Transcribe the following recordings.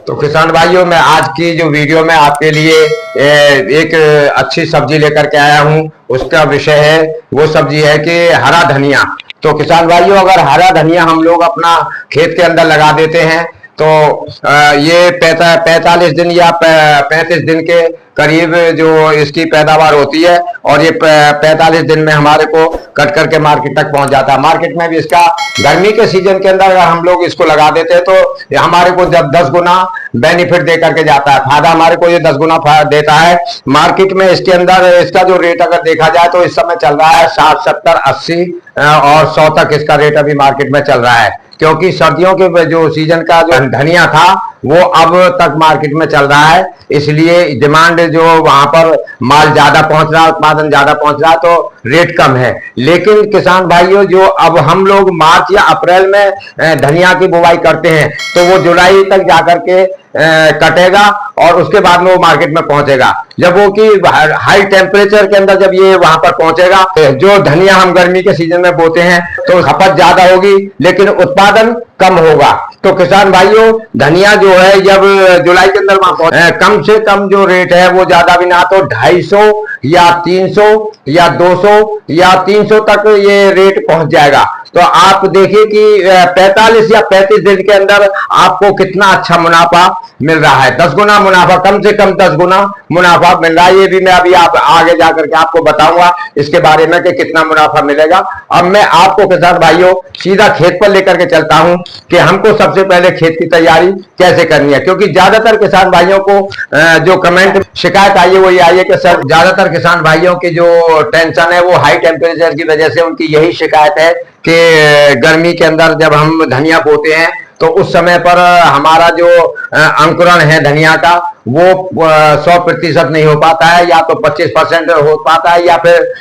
तो किसान भाइयों, मैं आज की जो वीडियो में आपके लिए एक अच्छी सब्जी लेकर के आया हूं। उसका विषय है, वो सब्जी है कि हरा धनिया। तो किसान भाइयों, अगर हरा धनिया हम लोग अपना खेत के अंदर लगा देते हैं तो ये 45 दिन या 35 दिन के करीब जो इसकी पैदावार होती है, और ये 45 दिन में हमारे को कट करके मार्केट तक पहुंच जाता है। मार्केट में भी इसका गर्मी के सीजन के अंदर अगर हम लोग इसको लगा देते हैं तो हमारे को जब 10 गुना बेनिफिट दे करके जाता है, फायदा हमारे को ये 10 गुना देता है। मार्केट में इसके अंदर इसका जो रेट अगर देखा जाए तो इस समय चल रहा है 60, 70, 80 और 100 तक इसका रेट अभी मार्केट में चल रहा है, क्योंकि सर्दियों के जो सीजन का जो धनिया था वो अब तक मार्केट में चल रहा है, इसलिए डिमांड जो वहां पर माल ज्यादा पहुंच रहा है, उत्पादन ज्यादा पहुंच रहा है, तो रेट कम है। लेकिन किसान भाइयों, जो अब हम लोग मार्च या अप्रैल में धनिया की बुवाई करते हैं तो वो जुलाई तक जाकर के कटेगा और उसके बाद में वो मार्केट में पहुंचेगा। जब वो कि हाई टेम्परेचर के अंदर जब ये वहां पर पहुंचेगा, जो धनिया हम गर्मी के सीजन में बोते हैं तो खपत ज्यादा होगी लेकिन उत्पादन कम होगा। तो किसान भाइयों, धनिया जो है जब जुलाई के अंदर वहां कम से कम जो रेट है वो ज्यादा भी ना तो 250 या 300 या 200 या 300 तक ये रेट पहुंच जाएगा। तो आप देखिए कि 45 या 35 दिन के अंदर आपको कितना अच्छा मुनाफा मिल रहा है। 10 गुना मुनाफा, कम से कम 10 गुना मुनाफा मिल रहा है। ये भी मैं अभी आप आगे जाकर के आपको बताऊंगा इसके बारे में कि कितना मुनाफा मिलेगा। अब मैं आपको किसान भाइयों सीधा खेत पर लेकर के चलता हूं कि हमको सबसे पहले खेत की तैयारी कैसे करनी है, क्योंकि ज्यादातर किसान भाइयों को जो कमेंट शिकायत आई है वो ये आई है कि सर, ज्यादातर किसान भाइयों की जो टेंशन है वो हाई टेम्परेचर की वजह से उनकी यही शिकायत है कि गर्मी के अंदर जब हम धनिया बोते हैं तो उस समय पर हमारा जो अंकुरण है धनिया का वो 100% नहीं हो पाता है, या तो 25% हो पाता है या फिर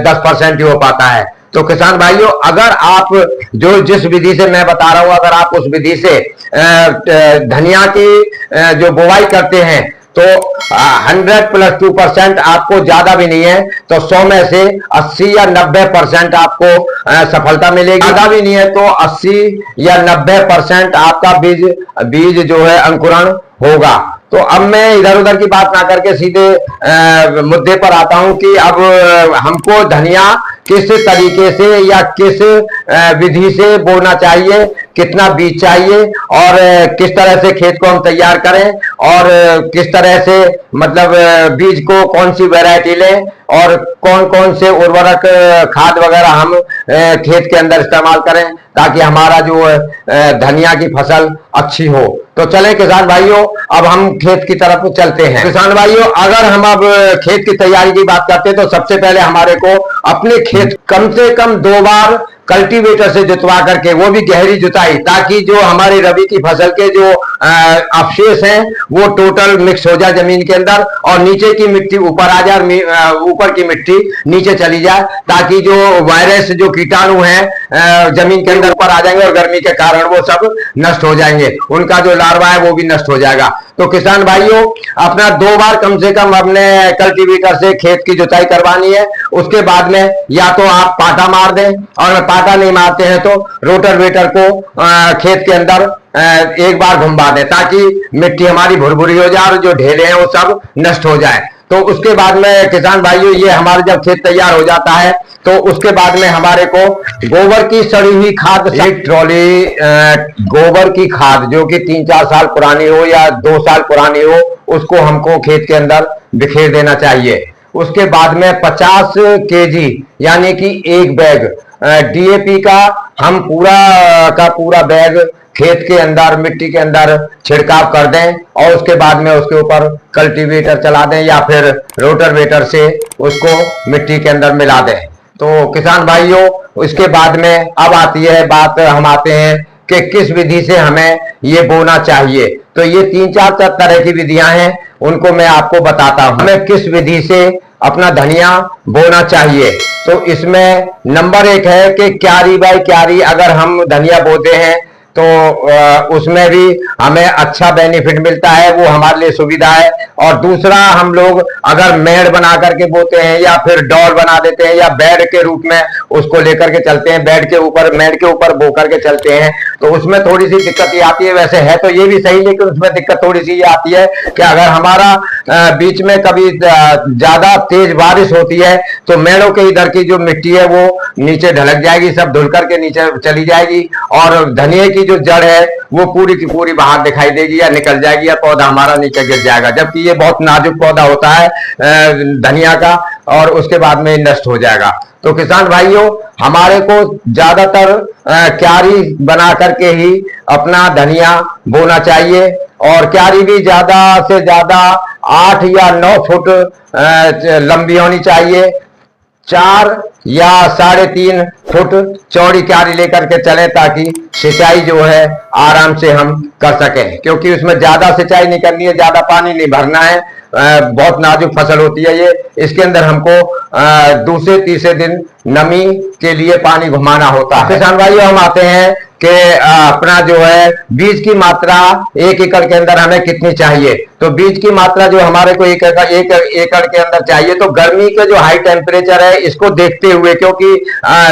10% ही हो पाता है। तो किसान भाइयों, अगर आप जो जिस विधि से मैं बता रहा हूं, अगर आप उस विधि से धनिया की जो बुवाई करते हैं तो 100 + 2% आपको ज्यादा भी नहीं है तो 100 में से 80 या 90% आपको सफलता मिलेगी। ज्यादा भी नहीं है तो 80 या 90% आपका बीज जो है अंकुरण होगा। तो अब मैं इधर उधर की बात ना करके सीधे मुद्दे पर आता हूं कि अब हमको धनिया किस तरीके से या किस विधि से बोना चाहिए, कितना बीज चाहिए और किस तरह से खेत को हम तैयार करें, और किस तरह से मतलब बीज को कौन सी वैरायटी लें और कौन कौन से उर्वरक खाद वगैरह हम खेत के अंदर इस्तेमाल करें ताकि हमारा जो धनिया की फसल अच्छी हो। तो चले किसान भाइयों, अब हम खेत की तरफ चलते हैं। किसान भाइयों, अगर हम अब खेत की तैयारी की बात करते हैं तो सबसे पहले हमारे को अपने खेत कम से कम 2 बार कल्टीवेटर से जुतवा करके, वो भी गहरी जुताई, ताकि जो हमारी रबी की फसल के जो अवशेष हैं वो टोटल मिक्स हो जाए जमीन के अंदर और नीचे की मिट्टी ऊपर आ जाए, ऊपर की मिट्टी नीचे चली जाए, ताकि जो वायरस जो कीटाणु हैं जमीन के अंदर ऊपर आ जाएंगे और गर्मी के कारण वो सब नष्ट हो जाएंगे, उनका जो लार्वा है वो भी नष्ट हो जाएगा। तो किसान भाइयों, अपना 2 बार कम से कम अपने कल्टीवेटर से खेत की जुताई करवानी है। उसके बाद में या तो आप पाटा मार दें, और पाटा नहीं मारते हैं तो रोटावेटर को खेत के अंदर एक बार घुमा दें ताकि मिट्टी हमारी भुरभुरी हो जाए और जो ढेले हैं वो सब नष्ट हो जाए। तो उसके बाद में किसान भाइयों, ये हमारे जब खेत तैयार हो जाता है तो उसके बाद में हमारे को गोबर की सड़ी हुई खाद, एक ट्रॉली गोबर की खाद जो कि 3-4 साल पुरानी हो या 2 साल पुरानी हो, उसको हमको खेत के अंदर बिखेर देना चाहिए। उसके बाद में 50 kg यानी कि एक बैग DAP का हम पूरा बैग खेत के अंदर मिट्टी के अंदर छिड़काव कर दें और उसके बाद में उसके ऊपर कल्टीवेटर चला दें या फिर रोटावेटर से उसको मिट्टी के अंदर मिला दें। तो किसान भाइयों, इसके बाद में अब आती है बात, हम आते हैं कि किस विधि से हमें ये बोना चाहिए। तो ये 3-4 तरह की विधियां हैं, उनको मैं आपको बताता हूं हमें किस विधि से अपना धनिया बोना चाहिए। तो इसमें नंबर 1 है कि क्यारी बाय क्यारी अगर हम धनिया बोते हैं तो उसमें भी हमें अच्छा बेनिफिट मिलता है, वो हमारे लिए सुविधा है। और दूसरा, हम लोग अगर मेड़ बना करके बोते हैं या फिर डॉल बना देते हैं या बेड के रूप में उसको लेकर के चलते हैं, बेड के ऊपर मेड़ के ऊपर बो करके चलते हैं, तो उसमें थोड़ी सी दिक्कत ये आती है। वैसे है तो ये भी सही, लेकिन उसमें दिक्कत थोड़ी सी ये आती है कि अगर हमारा बीच में कभी ज्यादा तेज बारिश होती है तो मेड़ों के इधर की जो मिट्टी है वो नीचे ढलक जाएगी, सब धुल करके नीचे चली जाएगी, और धनिये की जो जड़ है वो पूरी की पूरी बाहर दिखाई देगी या निकल जाएगी, या पौधा हमारा नीचे गिर जाएगा, जबकि ये बहुत नाजुक पौधा होता है धनिया का, और उसके बाद में नष्ट हो जाएगा। तो किसान भाइयों, हमारे को ज्यादातर क्यारी बना करके ही अपना धनिया बोना चाहिए, और क्यारी भी ज्यादा से ज्यादा 8 या 9 फुट लंबी होनी चाहिए। 4 या 3.5 फुट चौड़ी क्यारी लेकर के चले, ताकि सिंचाई जो है आराम से हम कर सकें, क्योंकि उसमें ज्यादा सिंचाई नहीं करनी है, ज्यादा पानी नहीं भरना है। बहुत नाजुक फसल होती है ये, इसके अंदर हमको दूसरे तीसरे दिन नमी के लिए पानी घुमाना होता है। किसान भाइयों, हम आते हैं कि अपना जो है बीज की मात्रा 1 एकड़ के अंदर हमें कितनी चाहिए। तो बीज की मात्रा जो हमारे को 1 एकड़ के अंदर चाहिए, तो गर्मी के जो हाई टेम्परेचर है इसको देखते हुए, क्योंकि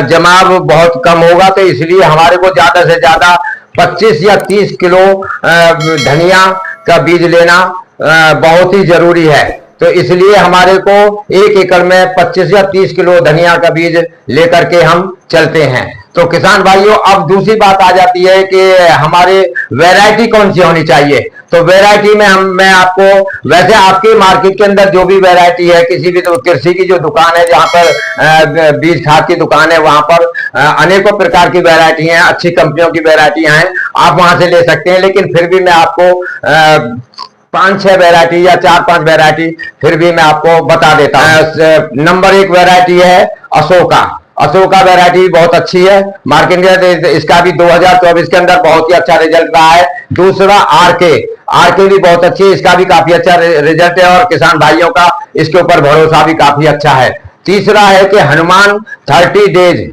जमाव बहुत कम होगा, तो इसलिए हमारे को ज्यादा से ज्यादा 25 या 30 किलो धनिया का बीज लेना बहुत ही जरूरी है। तो इसलिए हमारे को 1 एकड़ में 25 या 30 किलो धनिया का बीज लेकर के हम चलते हैं। तो किसान भाइयों, अब दूसरी बात आ जाती है कि हमारे वैरायटी कौन सी होनी चाहिए। तो वैरायटी में मैं आपको, वैसे आपके मार्केट के अंदर जो भी वैरायटी है, किसी भी तो कृषि की जो दुकान है, जहां पर बीज खाद की दुकान है, वहां पर अनेकों प्रकार की वैरायटी हैं, अच्छी कंपनियों की वैरायटियां हैं, आप वहां से ले सकते हैं। लेकिन फिर भी मैं आपको 5-6 वैरायटी या 4-5 वैरायटी फिर भी मैं आपको बता देता हूं। नंबर 1 वैरायटी है अशोका। अशोका वैरायटी बहुत अच्छी है, मार्केट में इसका भी 2024 के अंदर बहुत ही अच्छा रिजल्ट रहा है। दूसरा आरके भी बहुत अच्छी है, इसका भी काफी अच्छा रिजल्ट है, और किसान भाइयों का इसके ऊपर भरोसा भी काफी अच्छा है। तीसरा है कि हनुमान 30 डेज,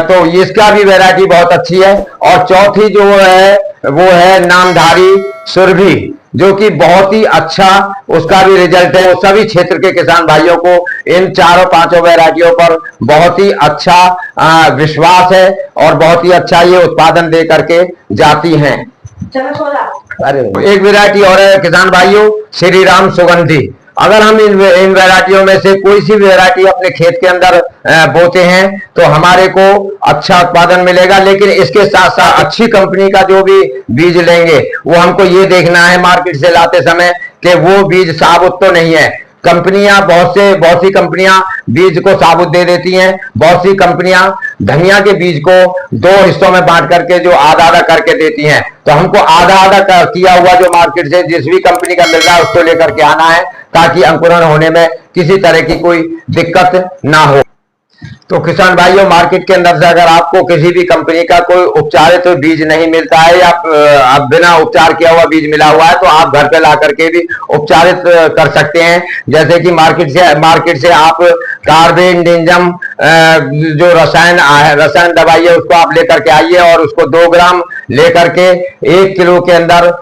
तो इसका भी वैरायटी बहुत अच्छी है। और चौथी जो है वो है नामधारी सुरभि, जो कि बहुत ही अच्छा उसका भी रिजल्ट है। सभी क्षेत्र के किसान भाइयों को इन 4-5 वैरायटियों पर बहुत ही अच्छा विश्वास है, और बहुत ही अच्छा ये उत्पादन दे करके जाती हैं। अरे एक वैरायटी और है किसान भाइयों, श्री राम सुगंधी। अगर हम इन वैरायटियों में से कोई सी वैरायटी अपने खेत के अंदर बोते हैं तो हमारे को अच्छा उत्पादन मिलेगा। लेकिन इसके साथ साथ अच्छी कंपनी का जो भी बीज लेंगे, वो हमको ये देखना है मार्केट से लाते समय कि वो बीज साबुत तो नहीं है। कंपनियां बहुत सी कंपनियां बीज को साबुत दे देती हैं। बहुत सी कंपनियां धनिया के बीज को 2 हिस्सों में बांट करके जो आधा आधा करके देती हैं। तो हमको आधा आधा किया हुआ जो मार्केट से जिस भी कंपनी का मिल रहा है उसको लेकर के आना है, ताकि अंकुरण होने में किसी तरह की कोई दिक्कत ना हो। तो किसान भाइयों, मार्केट के अंदर से अगर आपको किसी भी कंपनी का कोई उपचारित बीज नहीं मिलता है, या आप बिना उपचार किया हुआ बीज मिला हुआ है, तो आप घर पे ला करके भी उपचारित कर सकते हैं। जैसे कि मार्केट से आप कार्बेंडिजम जो रसायन दवाई है उसको आप लेकर के आइए, और उसको 2 ग्राम लेकर के 1 किलो के अंदर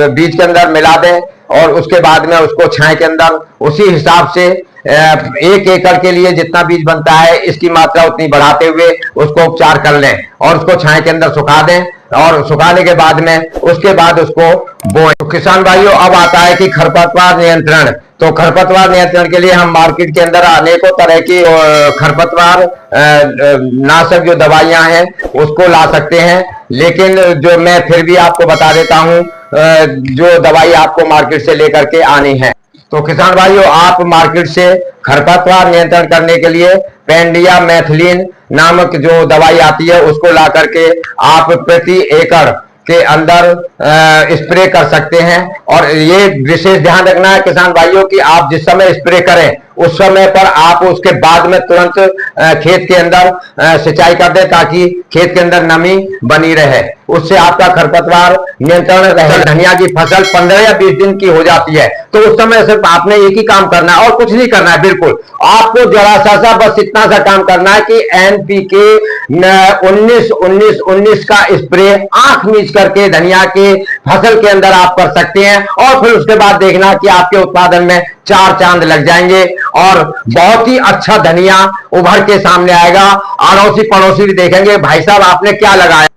बीज के अंदर मिला दें, और उसके बाद में उसको छाया के अंदर उसी हिसाब से 1 एकड़ के लिए जितना बीज बनता है इसकी मात्रा उतनी बढ़ाते हुए उसको उपचार कर लें, और उसको छाया के अंदर सुखा दें, और सुखाने के बाद में उसके बाद उसको बोएं। तो किसान भाइयों, अब आता है कि खरपतवार नियंत्रण। तो खरपतवार नियंत्रण के लिए हम मार्केट के अंदर अनेकों तरह की खरपतवार नाशक जो दवाइयां हैं उसको ला सकते हैं। लेकिन जो मैं फिर भी आपको बता देता हूं जो दवाई आपको मार्केट से लेकर के आनी है। तो किसान भाइयों, आप मार्केट से खरपतवार नियंत्रण करने के लिए पेंडिया मैथिलीन नामक जो दवाई आती है उसको ला करके आप प्रति एकड़ के अंदर स्प्रे कर सकते हैं। और ये विशेष ध्यान रखना है किसान भाइयों कि आप जिस समय स्प्रे करें उस समय पर आप उसके बाद में तुरंत खेत के अंदर सिंचाई कर दें, ताकि खेत के अंदर नमी बनी रहे, उससे आपका खरपतवार नियंत्रण रहे। धनिया की फसल 15 या 20 दिन की हो जाती है, तो उस समय सिर्फ आपने एक ही काम करना है और कुछ नहीं करना है। बिल्कुल आपको जरा सा बस इतना सा काम करना है कि NPK 19-19-19 का स्प्रे आंख मीच करके धनिया के फसल के अंदर आप कर सकते हैं, और फिर उसके बाद देखना कि आपके उत्पादन में 4 चांद लग जाएंगे और बहुत ही अच्छा धनिया उभर के सामने आएगा। अड़ोसी पड़ोसी भी देखेंगे भाई साहब आपने क्या लगाया।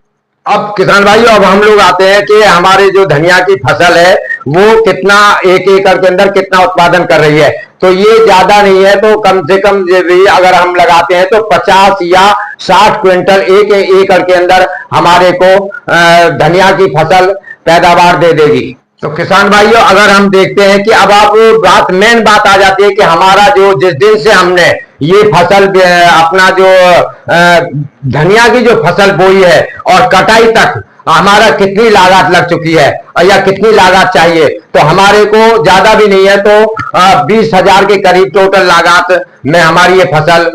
अब किसान भाइयों, अब हम लोग आते हैं कि हमारे जो धनिया की फसल है वो कितना, 1 एकड़ के अंदर कितना उत्पादन कर रही है। तो ये ज्यादा नहीं है, तो कम से कम अगर हम लगाते हैं तो 50 या 60 क्विंटल 1 एकड़ के अंदर हमारे को धनिया की फसल पैदावार दे देगी। तो किसान भाइयों, अगर हम देखते हैं कि अब आप मेन बात आ जाती है कि हमारा जो जिस दिन से हमने ये फसल अपना जो धनिया की जो फसल बोई है और कटाई तक हमारा कितनी लागत लग चुकी है या कितनी लागत चाहिए, तो हमारे को ज्यादा भी नहीं है, तो 20,000 के करीब टोटल लागत में हमारी ये फसल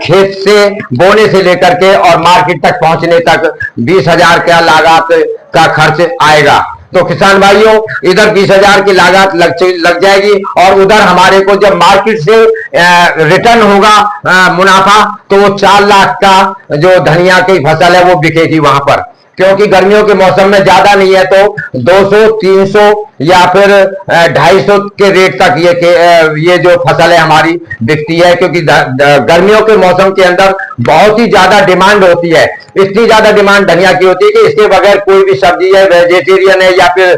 खेत से बोने से लेकर के और मार्केट तक पहुंचने तक 20,000 का लागत का खर्च आएगा। तो किसान भाइयों, इधर 20,000 की लागत लग जाएगी और उधर हमारे को जब मार्केट से रिटर्न होगा मुनाफा, तो वो 4 लाख का जो धनिया की फसल है वो बिकेगी वहां पर। क्योंकि गर्मियों के मौसम में ज्यादा नहीं है, तो 200, 300 या फिर 250 के रेट तक ये जो फसल है हमारी बिकती है। क्योंकि गर्मियों के मौसम के अंदर बहुत ही ज्यादा डिमांड होती है, इतनी ज्यादा डिमांड धनिया की होती है कि इसके बगैर कोई भी सब्जी है, वेजिटेरियन है या फिर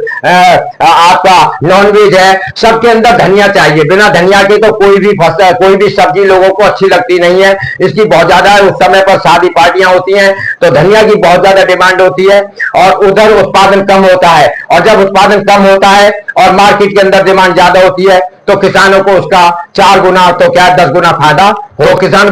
आपका नॉनवेज है, सबके अंदर धनिया चाहिए। बिना धनिया के तो कोई भी फसल, कोई भी सब्जी लोगों को अच्छी लगती नहीं है। इसकी बहुत ज्यादा उस समय पर शादी पार्टियां होती हैं, तो धनिया की बहुत ज्यादा डिमांड होती है और उधर उत्पादन कम होता है। और जब उत्पादन कम होता है और मार्केट के अंदर डिमांड ज्यादा होती है, तो किसानों को उसका 4 गुना तो क्या 10 गुना फायदा हो। किसान